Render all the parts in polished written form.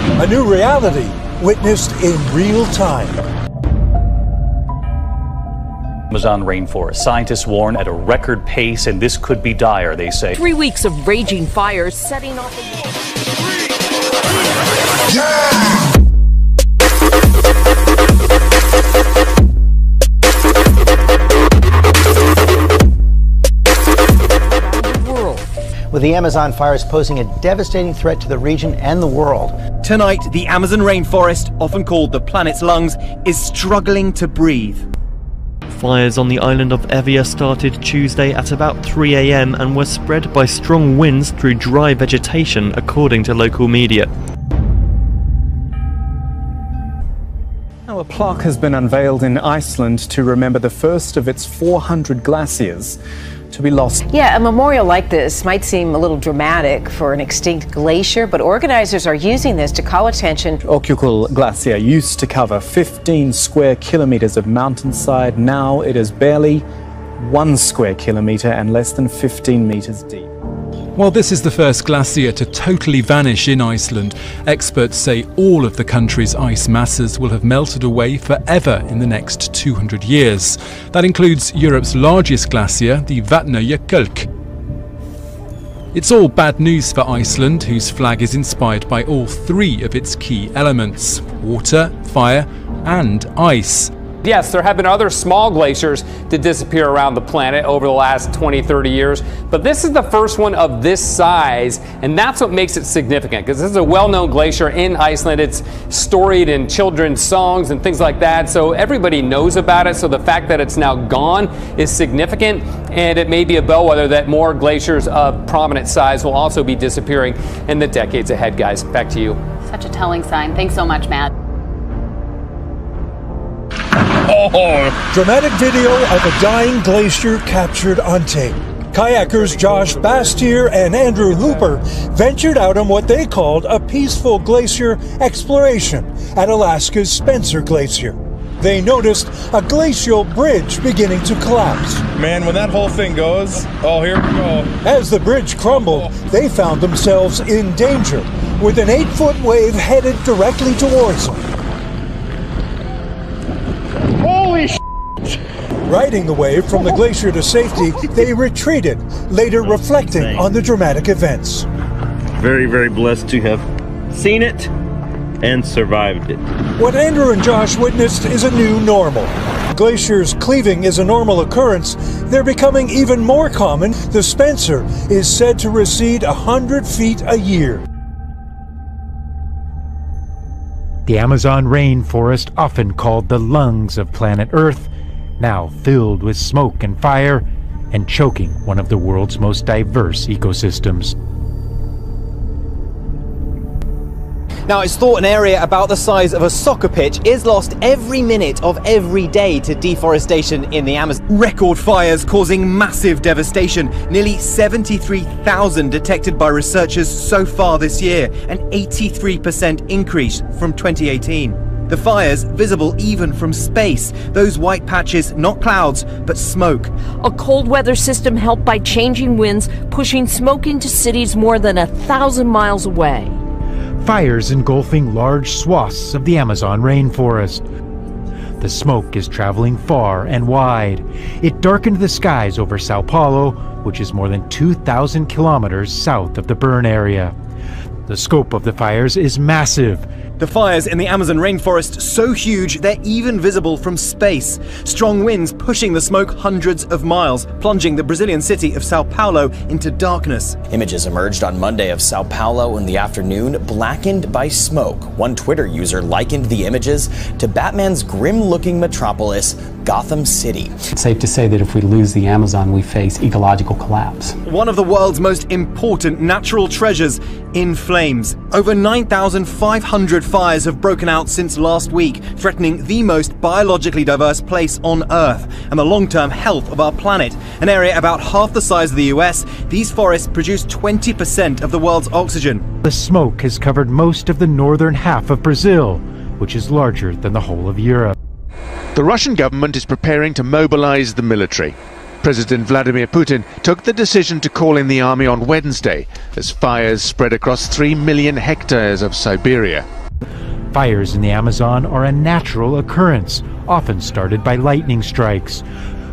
A new reality witnessed in real time. Amazon rainforest. Scientists warn at a record pace, and this could be dire, they say. 3 weeks of raging fires setting off with the Amazon fires posing a devastating threat to the region and the world. Tonight, the Amazon rainforest, often called the planet's lungs, is struggling to breathe. Fires on the island of Evia started Tuesday at about 3 a.m. and were spread by strong winds through dry vegetation, according to local media. Now, a plaque has been unveiled in Iceland to remember the first of its 400 glaciers to be lost. Yeah, a memorial like this might seem a little dramatic for an extinct glacier, but organizers are using this to call attention. Oakukul Glacier used to cover 15 square kilometers of mountainside. Now it is barely 1 square kilometer and less than 15 meters deep. While this is the first glacier to totally vanish in Iceland, experts say all of the country's ice masses will have melted away forever in the next 200 years. That includes Europe's largest glacier, the Vatnajökull. It's all bad news for Iceland, whose flag is inspired by all 3 of its key elements: water, fire and ice. Yes, there have been other small glaciers to disappear around the planet over the last 20-30 years, but this is the first one of this size, and that's what makes it significant, because this is a well-known glacier in Iceland. It's storied in children's songs and things like that, so everybody knows about it. So the fact that it's now gone is significant, and it may be a bellwether that more glaciers of prominent size will also be disappearing in the decades ahead. Guys, back to you. Such a telling sign. Thanks so much, Matt. Dramatic video of a dying glacier captured on tape. Kayakers Josh Bastier and Andrew Hooper ventured out on what they called a peaceful glacier exploration at Alaska's Spencer Glacier. They noticed a glacial bridge beginning to collapse. Man, when that whole thing goes, oh, here we go. As the bridge crumbled, they found themselves in danger, with an 8-foot wave headed directly towards them. Holy shit! Riding the wave from the glacier to safety, they retreated, later reflecting on the dramatic events. Very, very blessed to have seen it and survived it. What Andrew and Josh witnessed is a new normal. Glaciers cleaving is a normal occurrence. They're becoming even more common. The Spencer is said to recede 100 feet a year. The Amazon rainforest, often called the lungs of planet Earth, now filled with smoke and fire and choking one of the world's most diverse ecosystems. Now, it's thought an area about the size of a soccer pitch is lost every minute of every day to deforestation in the Amazon. Record fires causing massive devastation. Nearly 73,000 detected by researchers so far this year, an 83% increase from 2018. The fires visible even from space. Those white patches, not clouds, but smoke. A cold weather system helped by changing winds, pushing smoke into cities more than 1,000 miles away. Fires engulfing large swaths of the Amazon rainforest. The smoke is traveling far and wide. It darkened the skies over Sao Paulo, which is more than 2,000 kilometers south of the burn area. The scope of the fires is massive. The fires in the Amazon rainforest so huge they're even visible from space. Strong winds pushing the smoke hundreds of miles, plunging the Brazilian city of Sao Paulo into darkness. Images emerged on Monday of Sao Paulo in the afternoon, blackened by smoke. One Twitter user likened the images to Batman's grim-looking metropolis, Gotham City. It's safe to say that if we lose the Amazon, we face ecological collapse. One of the world's most important natural treasures in flames. Over 9,500 fires have broken out since last week, threatening the most biologically diverse place on Earth and the long-term health of our planet. An area about half the size of the US, these forests produce 20% of the world's oxygen. The smoke has covered most of the northern half of Brazil, which is larger than the whole of Europe. The Russian government is preparing to mobilize the military. President Vladimir Putin took the decision to call in the army on Wednesday as fires spread across 3 million hectares of Siberia. Fires in the Amazon are a natural occurrence, often started by lightning strikes.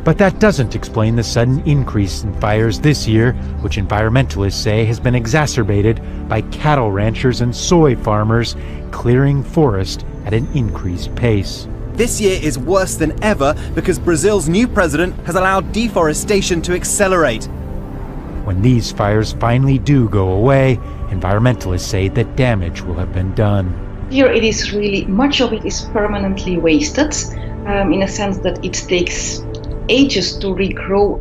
But that doesn't explain the sudden increase in fires this year, which environmentalists say has been exacerbated by cattle ranchers and soy farmers clearing forest at an increased pace. This year is worse than ever because Brazil's new president has allowed deforestation to accelerate. When these fires finally do go away, environmentalists say that damage will have been done. Here it is really, much of it is permanently wasted, in a sense that it takes ages to regrow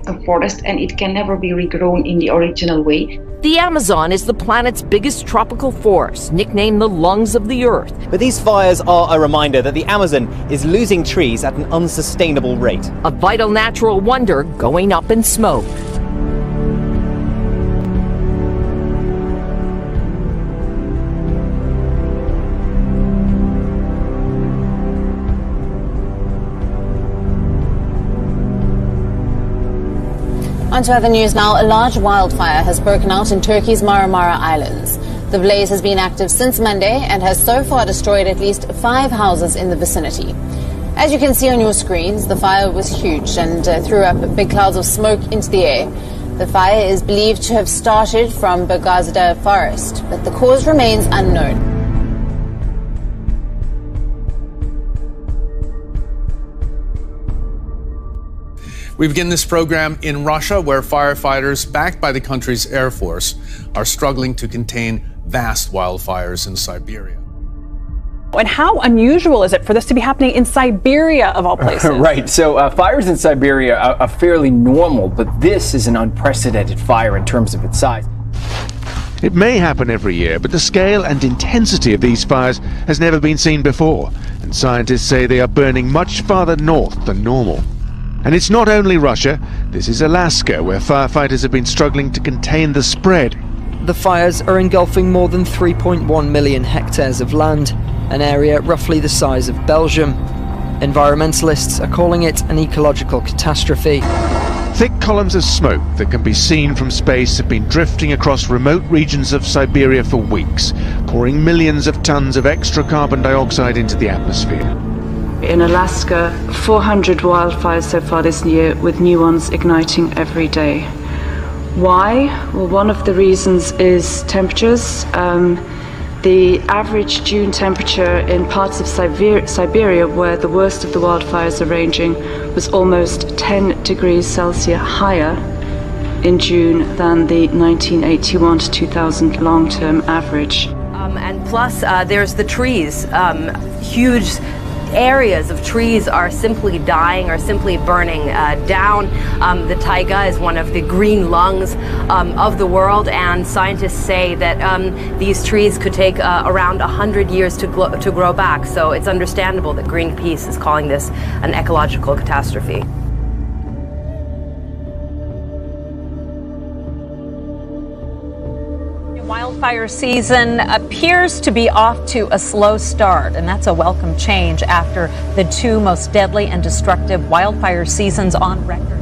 a forest, and it can never be regrown in the original way. The Amazon is the planet's biggest tropical forest, nicknamed the lungs of the earth. But these fires are a reminder that the Amazon is losing trees at an unsustainable rate. A vital natural wonder going up in smoke. On to other news now. A large wildfire has broken out in Turkey's Marmara Islands. The blaze has been active since Monday and has so far destroyed at least 5 houses in the vicinity. As you can see on your screens, the fire was huge and threw up big clouds of smoke into the air. The fire is believed to have started from Bagazda forest, but the cause remains unknown. We begin this program in Russia, where firefighters, backed by the country's Air Force, are struggling to contain vast wildfires in Siberia. And how unusual is it for this to be happening in Siberia, of all places? Right, so fires in Siberia are fairly normal, but this is an unprecedented fire in terms of its size. It may happen every year, but the scale and intensity of these fires has never been seen before, and scientists say they are burning much farther north than normal. And it's not only Russia, this is Alaska, where firefighters have been struggling to contain the spread. The fires are engulfing more than 3.1 million hectares of land, an area roughly the size of Belgium. Environmentalists are calling it an ecological catastrophe. Thick columns of smoke that can be seen from space have been drifting across remote regions of Siberia for weeks, pouring millions of tons of extra carbon dioxide into the atmosphere. In Alaska, 400 wildfires so far this year, with new ones igniting every day. Why? Well, one of the reasons is temperatures. The average June temperature in parts of Siberia, where the worst of the wildfires are ranging, was almost 10 degrees Celsius higher in June than the 1981 to 2000 long-term average. And plus, there's the trees. Huge areas of trees are simply dying or simply burning down. The taiga is one of the green lungs of the world, and scientists say that these trees could take around 100 years to grow back. So it's understandable that Greenpeace is calling this an ecological catastrophe. Wildfire season appears to be off to a slow start, and that's a welcome change after the 2 most deadly and destructive wildfire seasons on record.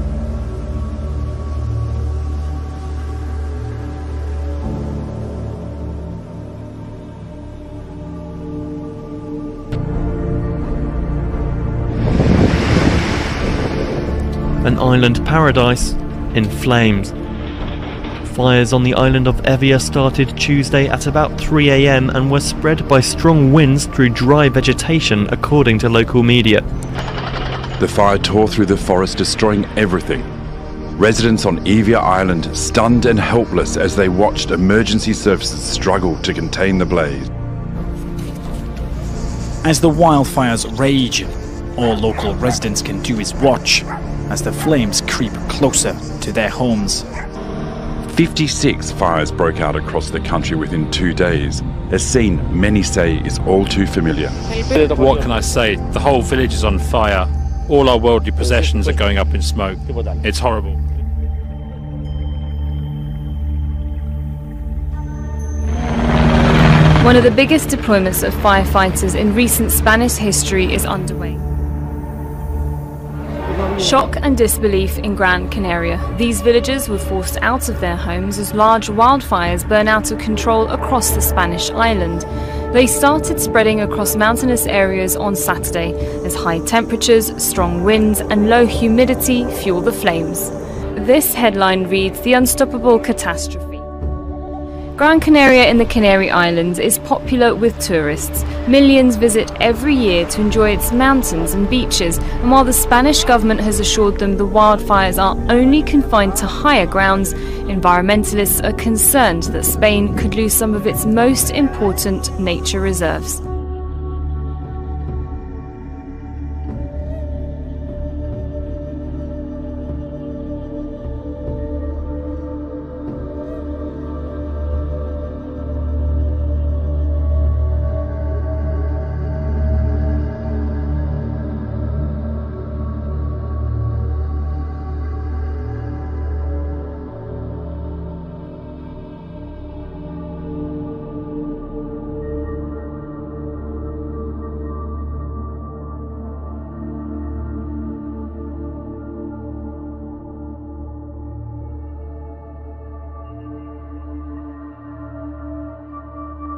An island paradise in flames. Fires on the island of Evia started Tuesday at about 3 a.m. and were spread by strong winds through dry vegetation, according to local media. The fire tore through the forest, destroying everything. Residents on Evia Island stunned and helpless as they watched emergency services struggle to contain the blaze. As the wildfires rage, all local residents can do is watch as the flames creep closer to their homes. 56 fires broke out across the country within 2 days, a scene many say is all too familiar. What can I say? The whole village is on fire. All our worldly possessions are going up in smoke. It's horrible. One of the biggest deployments of firefighters in recent Spanish history is underway. Shock and disbelief in Gran Canaria. These villagers were forced out of their homes as large wildfires burn out of control across the Spanish island. They started spreading across mountainous areas on Saturday as high temperatures, strong winds and low humidity fuel the flames. This headline reads, "The Unstoppable Catastrophe." Gran Canaria in the Canary Islands is popular with tourists. Millions visit every year to enjoy its mountains and beaches, and while the Spanish government has assured them the wildfires are only confined to higher grounds, environmentalists are concerned that Spain could lose some of its most important nature reserves.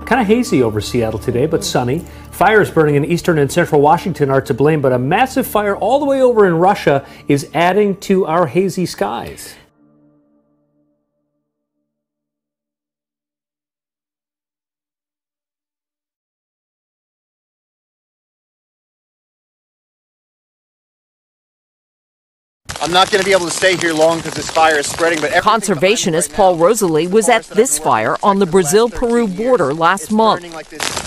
Kind of hazy over Seattle today, but sunny. Fires burning in eastern and central Washington are to blame, but a massive fire all the way over in Russia is adding to our hazy skies. I'm not going to be able to stay here long because this fire is spreading, but conservationist Paul Rosalie was at this fire on the Brazil-Peru border last month.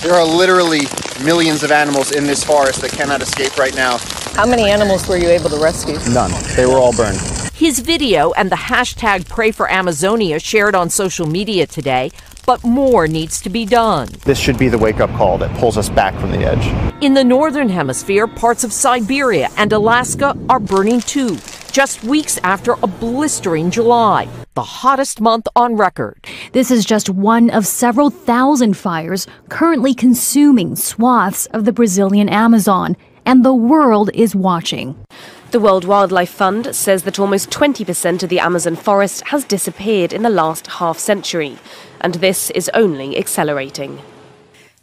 There are literally millions of animals in this forest that cannot escape right now. How many animals were you able to rescue? None. They were all burned. His video and the hashtag Pray for Amazonia shared on social media today, but more needs to be done. This should be the wake-up call that pulls us back from the edge. In the northern hemisphere, parts of Siberia and Alaska are burning too, just weeks after a blistering July, the hottest month on record. This is just one of several thousand fires currently consuming swaths of the Brazilian Amazon, and the world is watching. The World Wildlife Fund says that almost 20% of the Amazon forest has disappeared in the last half-century, and this is only accelerating.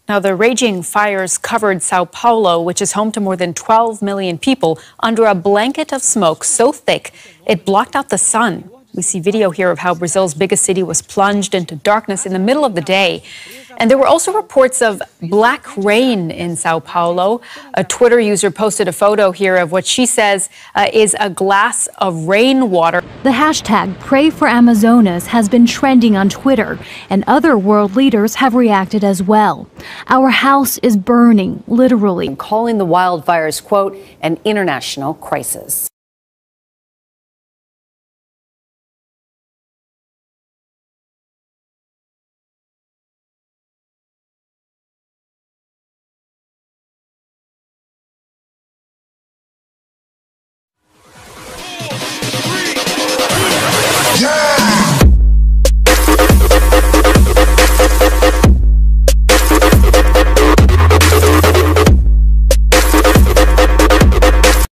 Now, the raging fires covered Sao Paulo, which is home to more than 12 million people, under a blanket of smoke so thick it blocked out the sun. We see video here of how Brazil's biggest city was plunged into darkness in the middle of the day. And there were also reports of black rain in Sao Paulo. A Twitter user posted a photo here of what she says is a glass of rainwater. The hashtag Pray for Amazonas has been trending on Twitter, and other world leaders have reacted as well. Our house is burning, literally. Calling the wildfires, quote, an international crisis. Yeah!